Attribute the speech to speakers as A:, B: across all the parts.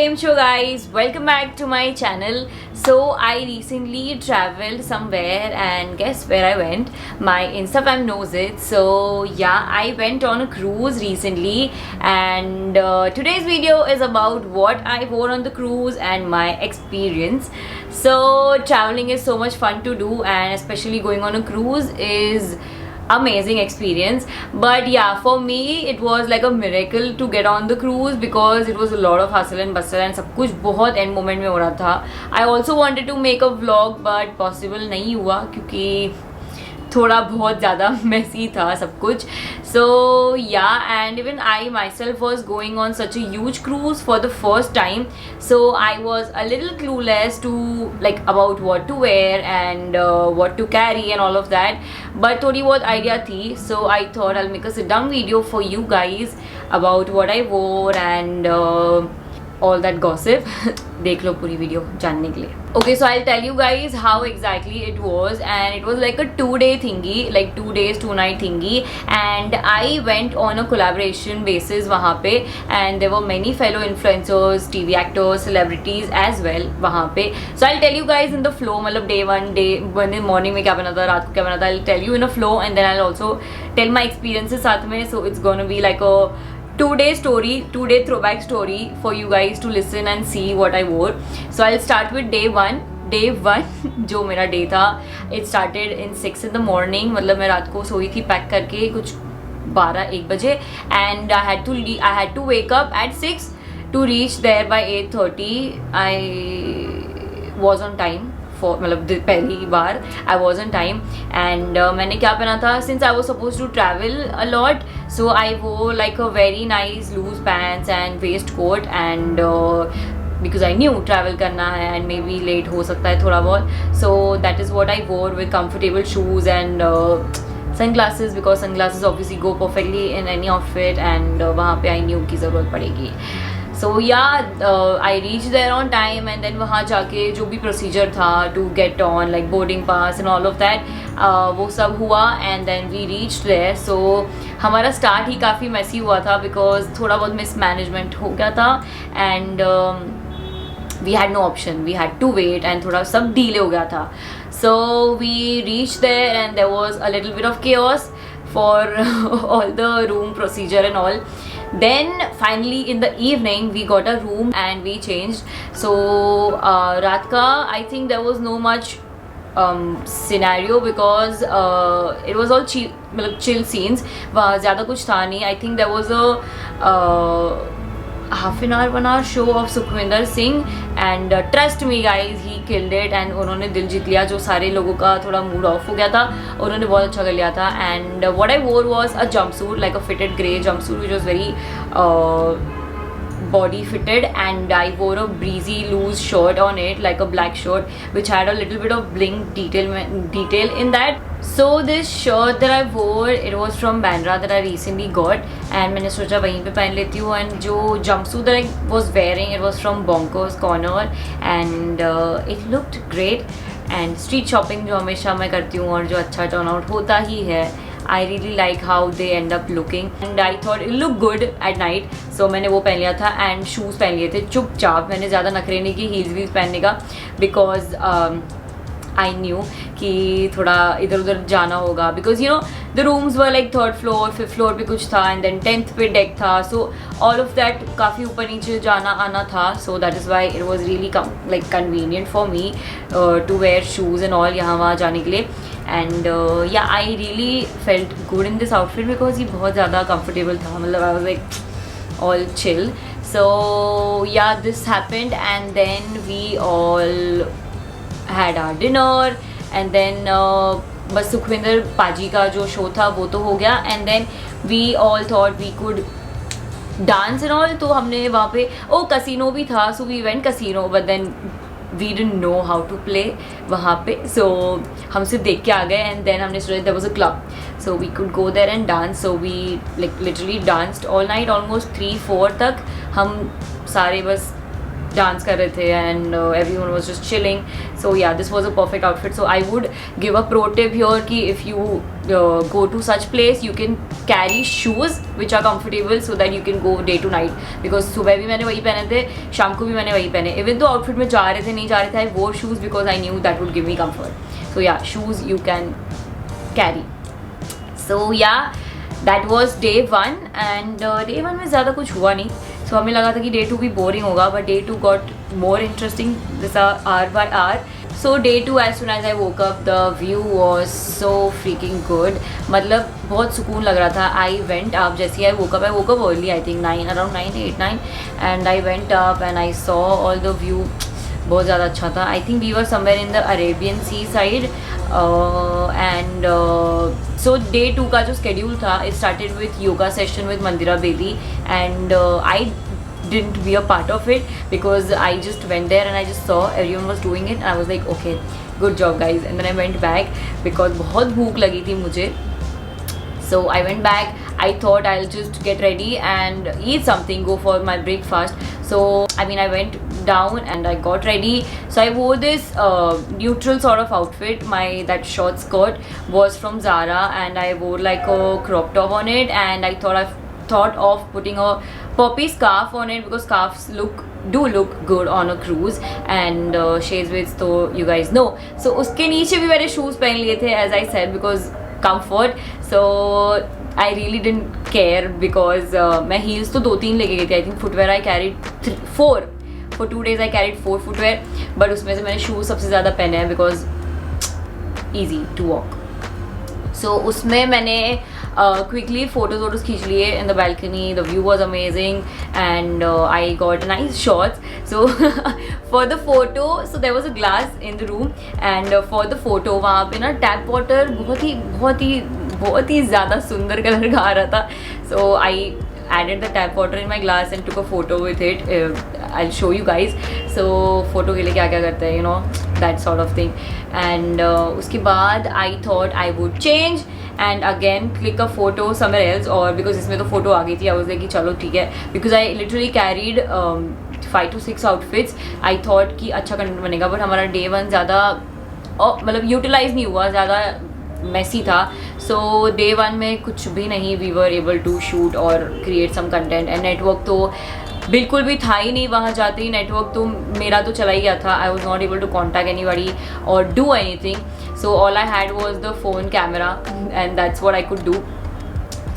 A: Game Show guys, welcome back to my channel. So I recently traveled somewhere and guess where I went? My Instagram knows it. So yeah, I went on a cruise recently and today's video is about what I wore on the cruise and my experience. So traveling is so much fun to do and especially going on a cruise is amazing experience. But yeah, for me it was like a miracle to get on the cruise because it was a lot of hustle and bustle and सब कुछ बहुत end moment में हो रहा था. I also wanted to make a vlog but possible नहीं हुआ क्योंकि थोड़ा बहुत ज़्यादा messy था सब कुछ. So yeah, and even I myself was going on such a huge cruise for the first time, so I was a little clueless to like about what to wear and what to carry and all of that. But थोड़ी बहुत idea थी, so I thought I'll make a sit down video for you guys about what I wore and all that gossip. देख लो पूरी video जानने के लिए. Okay, so I'll tell you guys how exactly it was, and it was like a 2-day thingy, like 2 days 2 night thingy, and I went on a collaboration basis वहाँ पे, and there were many fellow influencers, TV actors, celebrities as well वहाँ पे. So I'll tell you guys in the flow, मतलब day 1 morning में क्या बना था, रात को क्या बना था, I'll tell you in a flow and then I'll also tell my experiences साथ में. So it's gonna be like a 2-day story, 2-day throwback story for you guys to listen and see what I wore. So I'll start with day 1. Day 1 जो मेरा day था, it started in 6 in the morning. मतलब मैं रात को सोई थी pack करके कुछ 12-1 बजे, and I had to wake up at 6 to reach there by 8:30. I was on time. मतलब पहली बार I was on time and मैंने क्या पहना था, since I was supposed to travel a lot, so I wore like a very nice loose pants and waistcoat and because I knew travel करना है and maybe late हो सकता है थोड़ा बहुत, so that is what I wore with comfortable shoes and sunglasses because sunglasses obviously go perfectly in any outfit and वहाँ पे I knew की ज़रूरत पड़ेगी. So yeah, I reached there on time and then वहाँ जाके जो भी procedure था to get on like boarding pass and all of that, वो सब हुआ and then we reached there. So हमारा start ही काफ़ी messy हुआ था because थोड़ा बहुत mismanagement हो गया था and we had no option, we had to wait and थोड़ा सब delay हो गया था. So we reached there and there was a little bit of chaos for all the room procedure and all. Then finally in the evening we got a room and we changed. So रात का I think there was no much scenario because it was all chill scenes. वहाँ ज़्यादा कुछ था नहीं. I think there was a half an hour 1 hour show of Sukhwinder Singh and trust me guys, he killed it and उन्होंने दिल जीत लिया. जो सारे लोगों का थोड़ा मूड ऑफ हो गया था उन्होंने बहुत अच्छा कर लिया था. and what I wore was a jumpsuit, like a fitted grey jumpsuit which was very body fitted, and I wore a breezy loose shirt on it, like a black shirt which had a little bit of bling detail in that. So this shirt that I wore, it was from Bandra that I recently got and मैंने सोचा वहीं पे पहन लेती हूँ. and जो jumpsuit that I was wearing, it was from Bonkers Corner and it looked great. and street shopping जो हमेशा मैं करती हूँ और जो अच्छा turn out होता ही है, I really like how they end up looking and I thought it looked good at night, so मैंने वो पहन लिया था and shoes पहन लिए थे चुपचाप. मैंने ज़्यादा नखरे नहीं की heels वील्स पहनने का because I knew कि थोड़ा इधर उधर जाना होगा because you know the rooms were like 3rd floor 5th floor पे कुछ था and then 10th पे deck था, so all of that काफ़ी ऊपर नीचे जाना आना था. so that is why it was really like convenient for me to wear shoes and all यहाँ वहाँ जाने के लिए. and yeah, I really felt good in this outfit because ये बहुत ज़्यादा comfortable था. मतलब I was like all chill. so yeah, this happened and then we all had our dinner and then बस सुखविंदर पाजी का जो शो था वो तो हो गया and then we all thought we could dance and all. तो हमने वहाँ पे casino भी था, so we went casino but then we didn't know how to play वहाँ पे, so हम सिर्फ देख के आ गए and then हमने सोचा there was a club so we could go there and dance. so we like literally danced all night almost 3-4 तक. हम सारे बस डांस कर रहे थे and everyone was just chilling. So yeah, this was a perfect outfit. So I would give a pro tip here कि if you go to such place, you can carry shoes which are comfortable so that you can go day to night. Because सुबह भी मैंने वही पहने थे, शाम को भी मैंने वही पहने. Even though outfit में जा रहे थे नहीं जा रहे थे, I wore shoes because I knew that would give me comfort. So yeah, shoes you can carry. So yeah, that was day 1 and day 1 में ज़्यादा कुछ हुआ नहीं. So हमें लगा था कि day 2 भी boring होगा, but day 2 got more interesting this hour by hour. So day 2 as soon as I woke up, the view was so freaking good. मतलब बहुत सुकून लग रहा था. I went up जैसे ही I woke up early, I think 9, around 9, 8, 9, and I went up and I saw all the view. बहुत ज़्यादा अच्छा था. I think we were somewhere in the Arabian Sea side and so day 2 का जो schedule था, it started with yoga session with Mandira Bedi and I didn't be a part of it because I just went there and I just saw everyone was doing it and I was like okay, good job guys, and then I went back because बहुत भूख लगी थी मुझे. So I went back. I thought I'll just get ready and eat something, go for my breakfast. So I mean I went down and I got ready. So I wore this neutral sort of outfit. That short skirt was from Zara and I wore like a crop top on it, and I thought of putting a poppy scarf on it because scarves do look good on a cruise and shades with, so you guys know. So उसके नीचे भी मैंने shoes पहन लिए थे as I said because comfort. So I really didn't care because मैं heels तो 2-3 लेके गई थी. I think footwear I carried 4. For 2 days I carried 4 footwear, but उसमें से मैंने shoes सबसे ज़्यादा पहने हैं because easy to walk. So उसमें मैंने quickly photos खींच लिए in the balcony. The view was amazing and I got nice shots. So for the photo, so there was a glass in the room and for the photo वहाँ पे ना tap water बहुत ही ज़्यादा सुंदर colour का आ रहा था. So I added the tap water in my glass and took a photo with it. I'll show you guys. So photo के लिए क्या क्या करते हैं, you know, that sort of thing. And उसके बाद I thought I would change and again click a photo somewhere else, और because इसमें तो photo आ गई थी, I was like कि चलो ठीक है, because I literally carried 5 to 6 outfits. I thought कि अच्छा कंटेंट बनेगा, but हमारा day 1 ज़्यादा मतलब यूटिलाइज नहीं हुआ, ज़्यादा मेसी था. सो डे 1 में कुछ भी नहीं, we were able to shoot और create some content. And network तो बिल्कुल भी था ही नहीं वहाँ जाते ही. नेटवर्क तो मेरा तो चला ही गया था. I was not able to contact anybody और do anything. So all I had was the phone camera and that's what I could do.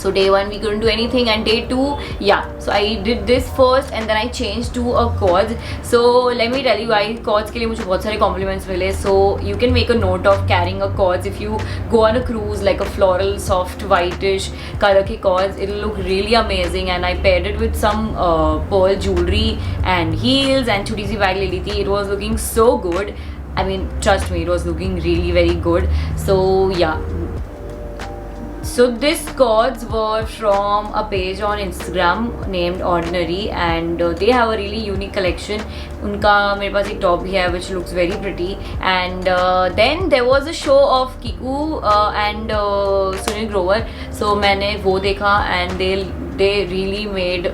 A: So day 1 we couldn't do anything and day 2 yeah, so I did this first and then I changed to a cords. So let me tell you guys, cords के लिए मुझे बहुत सारे compliments मिले. So you can make a note of carrying a cords if you go on a cruise, like a floral soft whitish color के cords. It'll look really amazing and I paired it with some pearl jewelry and heels and छोटी सी bag ले ली थी. It was looking so good. I mean trust me, it was looking really very good. So yeah, so these cords were from a page on Instagram named Ordinary and they have a really unique collection. उनका मेरे पास एक top भी है which looks very pretty. And then there was a show of Kiku and Sunil Grover. So मैंने वो देखा and they really made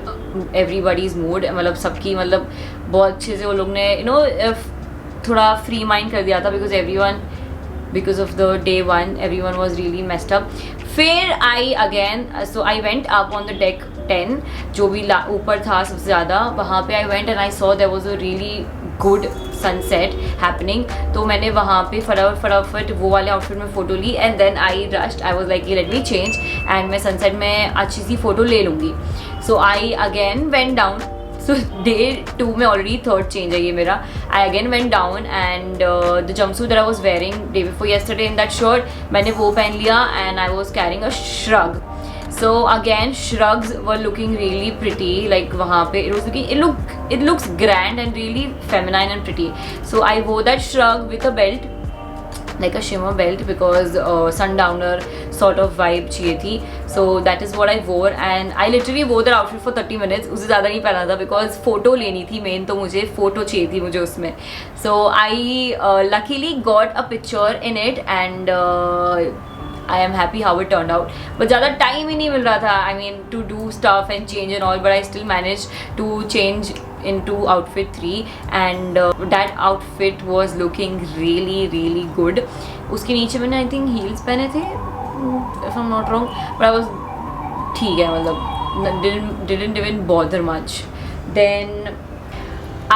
A: everybody's mood. मतलब सबकी मतलब बहुत अच्छे से वो लोग ने you know थोड़ा free mind कर दिया था because of the day 1 everyone was really messed up. फिर I went up on the deck 10 जो भी ऊपर था सबसे ज़्यादा, वहाँ पे I went and I saw there was a really good sunset happening. तो मैंने वहाँ पे फटाफट वो वाले आउटफिट में फ़ोटो ली and then I rushed. I was like let me change and मैं सनसेट में अच्छी सी फ़ोटो ले लूँगी. So I again went down. So day 2 में already third change है ये मेरा. I again went down and the jumpsuit that I was wearing day before yesterday in that shirt मैंने वो पहन लिया and I was carrying a shrug. So again shrugs were looking really pretty. Like वहाँ पे it looks grand and really feminine and pretty. So I wore that shrug with a belt, like a shimmer belt because sundowner sort of vibe चाहिए थी. So that is what I wore and I literally wore that outfit for 30 minutes. उससे ज़्यादा नहीं पहना था because photo लेनी थी main, तो मुझे फ़ोटो चाहिए थी मुझे उसमें. So I luckily got a picture in it and I am happy how it turned out. But ज़्यादा टाइम ही नहीं मिल रहा था. I mean to do stuff and change and all, but I still managed to change into outfit 3 and that outfit was looking really good. उसके नीचे मैंने I think heels पहने थे if I'm not wrong, but I was ठीक है, मतलब didn't even bother much. Then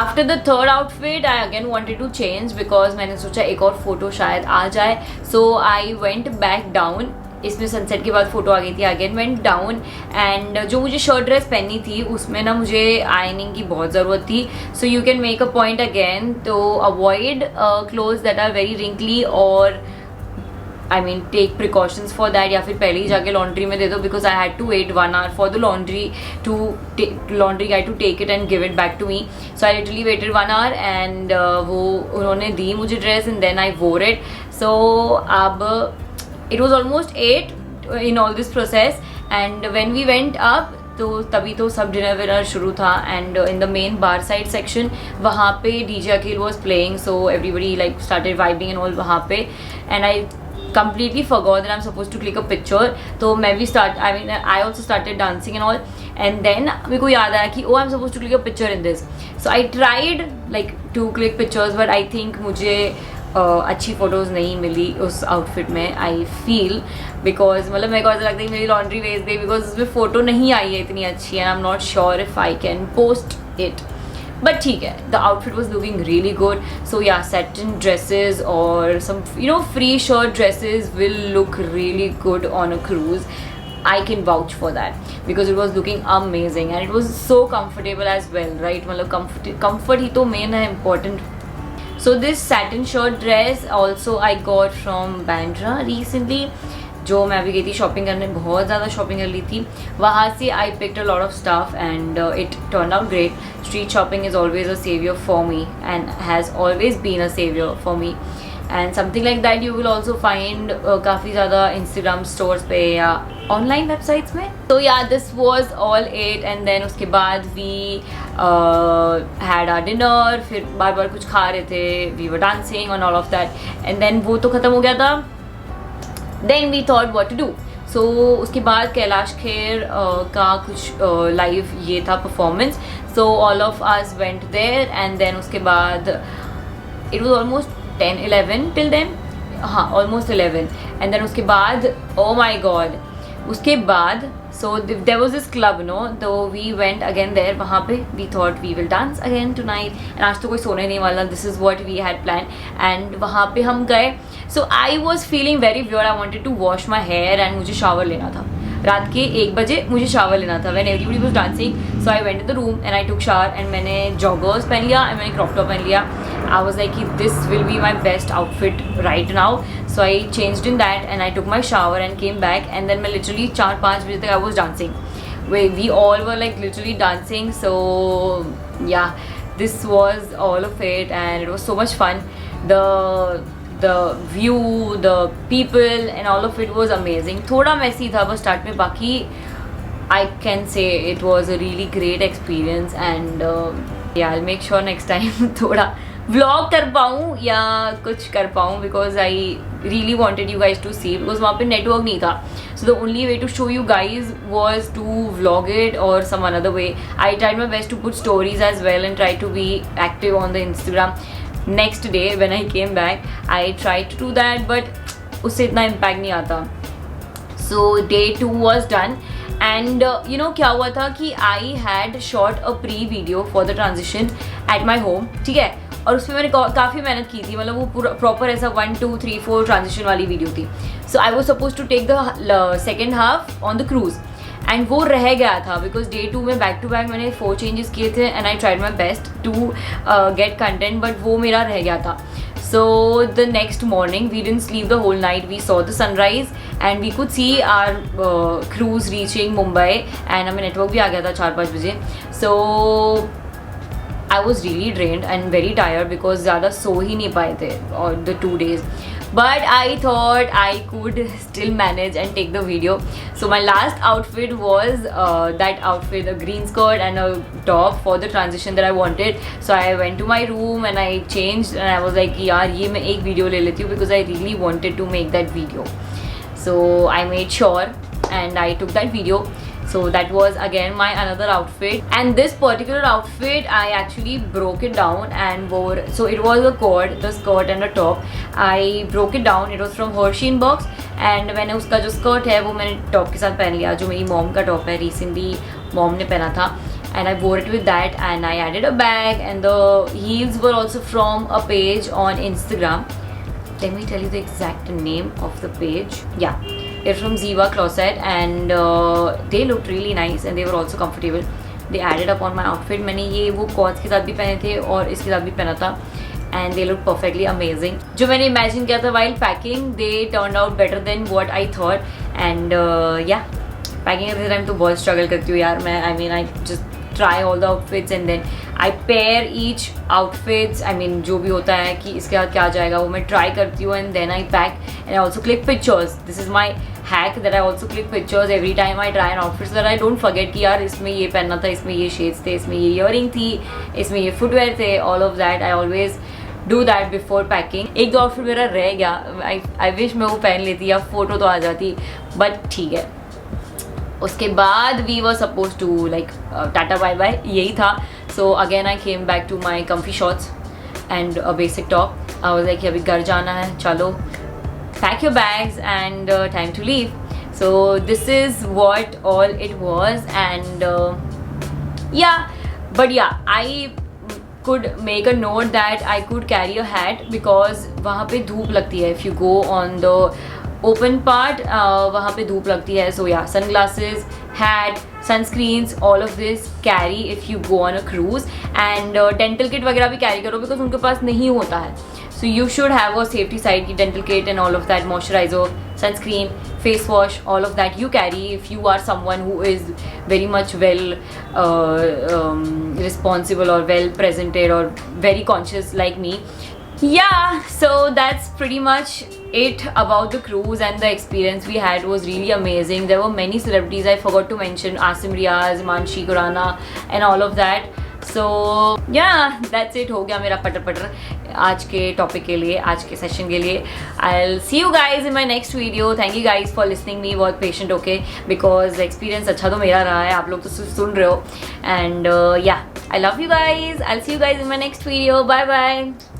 A: after the third outfit I again wanted to change because मैंने सोचा एक और फोटो शायद आ जाए, so I went back down. इसमें सनसेट के बाद फोटो आ गई थी. अगेन वेंट डाउन एंड जो मुझे शर्ट ड्रेस पहनी थी उसमें ना मुझे आयनिंग की बहुत ज़रूरत थी. So you can make a point again to avoid clothes that are very wrinkly और I mean take precautions for that, या फिर पहले ही जाके लॉन्ड्री में दे दो because I had to wait 1 hour for the laundry guy to take it and give it back to me. So I literally waited 1 hour and वो उन्होंने दी मुझे ड्रेस एंड देन आई वोर इट. सो अब it was almost 8 in all this process and when we went up तो तभी तो सब dinner winner शुरू था and in the main bar side section वहाँ पे DJ Akhil was playing, so everybody like started vibing and all वहाँ पे and I completely forgot that I'm supposed to click a picture. तो मैं भी I also started dancing and all and then मेरे को याद आया कि I'm supposed to click a picture in this. So I tried like to click pictures but I think मुझे अच्छी फ़ोटोज़ नहीं मिली उस आउटफिट में. आई फील बिकॉज मतलब मेरे को ऐसा लगता है मेरी लॉन्ड्री वेस्ट गई बिकॉज उसमें फ़ोटो नहीं आई है इतनी अच्छी and I am not sure if I can post it. But ठीक है, the outfit was looking really good. So या सैटिन ड्रेसेस और some free shirt dresses will look really good on a cruise. I can vouch for that because it was looking amazing and it was so comfortable as well, right? मतलब comfort ही तो main है important. So this satin shirt dress also I got from Bandra recently, जो मैं अभी गई थी shopping करने, बहुत ज़्यादा शॉपिंग कर ली थी वहाँ से. I picked a lot of stuff and it turn out great. Street shopping is always a saviour for me and has always been a saviour for me and something like that you will also find काफ़ी ज़्यादा Instagram stores पे या online websites में. तो या this was all it and then उसके बाद we had our dinner. फिर बार बार कुछ खा रहे थे, we were dancing on all of that and then वो तो ख़त्म हो गया था. Then we thought what to do. So उसके बाद कैलाश खेर का कुछ लाइव ये था performance. So all of us went there and then उसके बाद it was almost 10-11 till then, हाँ almost 11 and then उसके बाद oh my god उसके बाद so there was this club no, so we went again there. वहाँ पे we thought we will dance again tonight and आज तो कोई सोने नहीं वाला, this is what we had planned and वहाँ पे हम गए. So I was feeling very weird, I wanted to wash my hair and मुझे शावर लेना था. रात के 1 बजे मुझे शावर लेना था when everybody was dancing. So I went to the room and I took shower and मैंने joggers पहन लिया and मैंने crop top पहन लिया. I was like this will be my best outfit right now. So I changed in that and I took my shower and came back and then मैं literally 4-5 बजे तक I was dancing. We all were like literally dancing. So yeah, this was all of it and it was so much fun. The view, the people and all of it was amazing. थोड़ा messy था बस start में, बाकी I can say it was a really great experience and yeah, I'll make sure next time थोड़ा vlog कर पाऊँ या कुछ कर पाऊँ because I really wanted you guys to see because वहाँ पे network नहीं था. So the only way to show you guys was to vlog it or some another way. I tried my best to put stories as well and try to be active on the Instagram. Next day when I came back I tried to do that but उससे इतना impact नहीं आता. So day 2 was done and you know क्या हुआ था कि I had shot a pre-video for the transition at my home, ठीक है, और उसमें मैंने काफ़ी मेहनत की थी, मतलब वो पूरा प्रॉपर ऐसा 1 2 3 4 ट्रांजिशन वाली वीडियो थी. So I was suppose to take the second half on the cruise and वो रह गया था बिकॉज डे 2 में बैक टू बैक मैंने 4 चेंजेस किए थे and I tried my best to get content but वो मेरा रह गया था. So the next morning we didn't sleep the whole night. We saw the sunrise and we could see our cruise reaching Mumbai and हमें network भी आ गया था 4-5 बजे. So I was really drained and very tired because ज़्यादा सो ही नहीं पाए थे और the 2 days. But I thought I could still manage and take the video. So my last outfit was that outfit, a green skirt and a top for the transition that I wanted. So I went to my room and I changed and I was like यार ये मैं एक video ले लेती हूँ because I really wanted to make that video. So I made sure and I took that video. So that was again my another outfit, and this particular outfit I actually broke it down and wore. So it was a cord, the skirt and a top. I broke it down. It was from Hershey box, and मैंने उसका जो skirt है वो मैंने top के साथ पहन लिया, जो मेरी मॉम का टॉप है, रिसेंटली मॉम ने पहना था, and I wore it with that, and I added a bag, and the heels were also from a page on Instagram. Let me tell you the exact name of the page. Yeah, they're from Ziva Closet, and they looked really nice and they were also comfortable. They added up on my outfit. मैंने ये वो chords के साथ भी पहने थे और इसके साथ भी पहना था, and they look perfectly amazing. जो मैंने imagine किया था while packing, they turned out better than what I thought. And yeah, packing करते टाइम तो बहुत struggle करती हूँ यार मैं. I mean, I just try all the outfits and then I pair each outfits. I mean, जो भी होता है कि इसके साथ क्या जाएगा वो मैं try करती हूँ, and then I pack and I also click pictures. This is my hack that I also click pictures every time I try an outfit so that I don't forget कि यार इसमें ये पहनना था, इसमें ये shades थे, इसमें ये earring थी, इसमें ये footwear थे. All of that I always do that before packing. एक दो आउटफिट मेरा रह गया. I wish मैं वो पहन लेती या फोटो तो आ जाती, बट ठीक है. उसके बाद we were suppose to like tata bye bye, यही था. So again I came back to my comfy shorts and a basic top. I was like अभी घर जाना है, चलो pack your bags and time to leave. So this is what all it was, and yeah but yeah I could make a note that I could carry a hat because वहाँ पे धूप लगती है. If you go on the open part, वहाँ पे धूप लगती है. So yeah, sunglasses, hat, sunscreens, all of this carry if you go on a cruise. And dental kit वगैरह भी carry करो because उनके पास नहीं होता है. So you should have a safety side की dental kit and all of that, moisturizer, sunscreen, face wash, all of that you carry if you are someone who is very much well responsible or well presented or very conscious like me. Yeah, so that's pretty much it about the cruise, and the experience we had was really amazing. There were many celebrities I forgot to mention, Asim Riaz, Manshi Khurana and all of that. So yeah, that's it. हो गया मेरा पटर पटर आज के topic के लिए, आज के सेशन के लिए. I'll see you guys in my next video. Thank you guys for listening me बहुत patient होके, because experience अच्छा तो मेरा रहा है, आप लोग तो सुन रहे हो. And yeah, I love you guys. I'll see you guys in my next video. Bye bye.